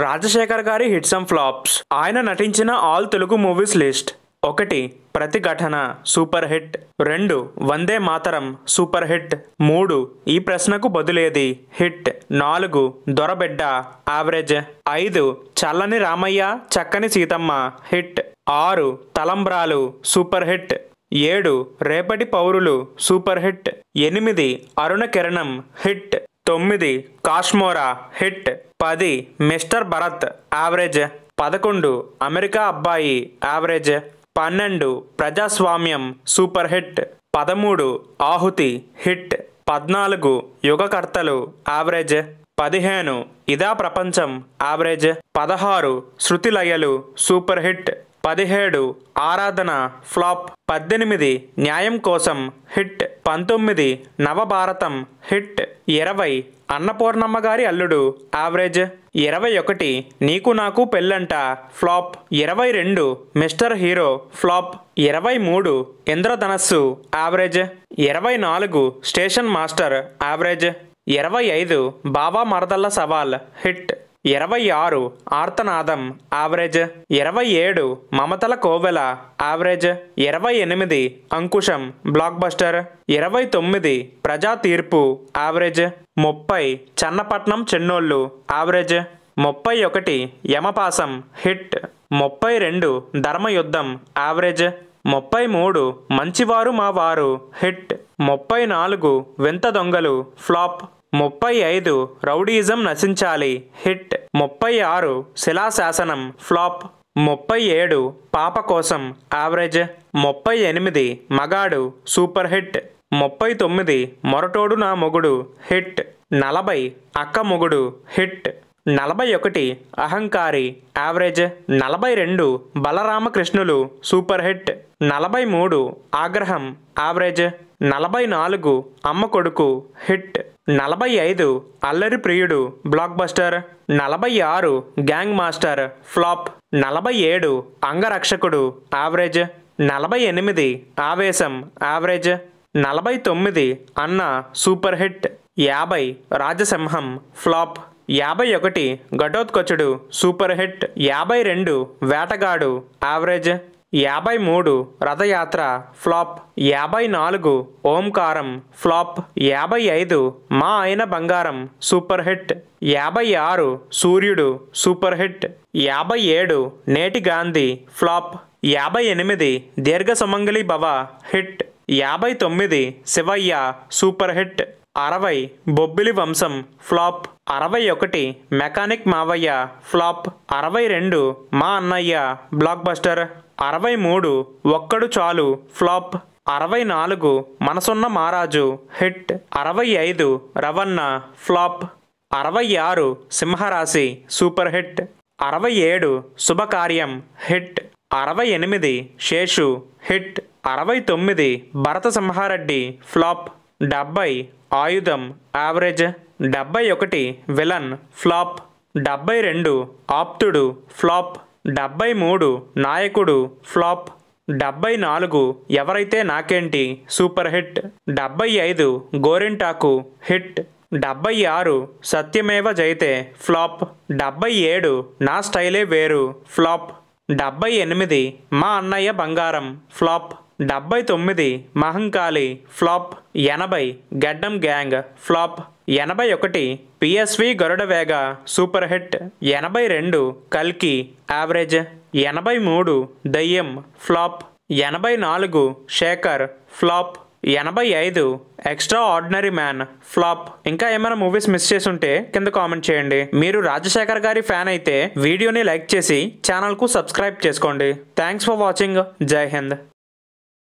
రాజశేఖర్ గారి hits and flops. ఆయన నటించిన ఆల్ తెలుగు మూవీస్ లిస్ట్. 1. ప్రతిఘటన super hit. 2. Vande Mataram super hit. 3. ఈ ప్రశ్నకు బదులేది హిట్. 4. దొరబిడ్డ యావరేజ్. 5. చల్లని రామయ్య చక్కని సీతమ్మ హిట్. 6. తలంబ్రాలు సూపర్ హిట్. 7. రేపటి పౌరులు సూపర్ హిట్. 8. అరుణ కిరణం hit. 9. Kashmora hit. 10. Mister Bharat average. 11. America అబ్బాయి యావరేజ్. 12. ప్రజాస్వామ్యం సూపర్ హిట్. 13. ఆహుతి హిట్. 14. యుగకర్తలు యావరేజ్. 15. ఇదా ప్రపంచం యావరేజ్. 16. శృతిలయలు super hit. 17. ఆరాధన ఫ్లాప్. 18. న్యాయం కోసం హిట్. 19. నవభారతం హిట్. 20. అన్నపూర్ణమ్మ గారి అల్లుడు యావరేజ్. 21. నీకు నాకు పెళ్ళంట ఫ్లాప్. 22. Mister hero flop. 23. ఇంద్రధనస్సు యావరేజ్. 24. Station master average. 25. బావా మరదళ్ళ సవాల్ హిట్. 26. ఆర్తనాదం యావరేజ్. 27. మమతల కోవెల యావరేజ్. 28. Ankusam block buster. 29. ప్రజా తీర్పు average. 30. Chennapatnam చెన్నోళ్ళు average. 31. యమపాసం hit. 32. ధర్మయుద్ధం average. 33. మంచివారు మా వారు హిట్. 34. వింత దొంగలు ఫ్లాప్. 35. రౌడీయిజం నశించాలి హిట్. 36. శిలాశాసనం ఫ్లాప్. 37. పాప కోసం యావరేజ్. 38. మగాడు సూపర్ హిట్. 39. మొరటోడు నా మొగుడు hit. 40. Akka Mogudu hit. 41. Ahankari average. 42. Balaramakrishnulu super hit. 43. Aagraham average. 44. అమ్మ కొడుకు hit. 45. Allari Priyudu blockbuster. 46. Gang Master flop. 47. Angarakshakudu average. 48. Aavesham average. 49. Anna super hit. 50. Rajasimham flop. 51. Ghatotkachudu super hit. 52. Vetagadu average. 53. రథయాత్ర ఫ్లాప్. 54. ఓంకారం ఫ్లాప్. 55. మా ఆయన బంగారం సూపర్ హిట్. 56. సూర్యుడు సూపర్ హిట్. 57. నేటి గాంధీ ఫ్లాప్. 58. దీర్ఘ సుమంగళి భవ hit. 59. Shivayya super hit. 60. Bobbili వంశం ఫ్లాప్. 61. మెకానిక్ మావయ్య ఫ్లాప్. 62. మా అన్నయ్య బ్లాక్ బస్టర్. 63. ఒక్కడు చాలు ఫ్లాప్. 64. మనసున్న మారాజు హిట్. 65. రవణ ఫ్లాప్. 66. సింహరాశి సూపర్ హిట్. 67. శుభకార్యం హిట్. 68. శేషు హిట్. 69. భరత సింహారెడ్డి ఫ్లాప్. 70. ఆయుధం యావరేజ్. 71. Villain flop. 72. ఆప్తుడు ఫ్లాప్. 73. నాయకుడు ఫ్లాప్. 74. ఎవరైతే నాకేంటి సూపర్ హిట్. 75. గోరింటాకు హిట్. 76. సత్యమేవ జయతే ఫ్లాప్. 77. నా స్టైలే వేరు ఫ్లాప్. 78. మా అన్నయ్య బంగారం flop. 79. Mahankali flop. 80. Gaddam gang flop. 81. PSV Garudavega super hit. 82. కల్కి average. 83. Dayyam flop. 84. Shekar flop. 85. Extraordinary man flop. ఇంకా ఏమైనా మూవీస్ మిస్ చేసి ఉంటే కింద కామెంట్ చేయండి. మీరు రాజశేఖర్ గారి ఫ్యాన్ అయితే వీడియోని లైక్ చేసి ఛానల్కు సబ్స్క్రైబ్ చేసుకోండి. Thanks for watching. జై హింద్.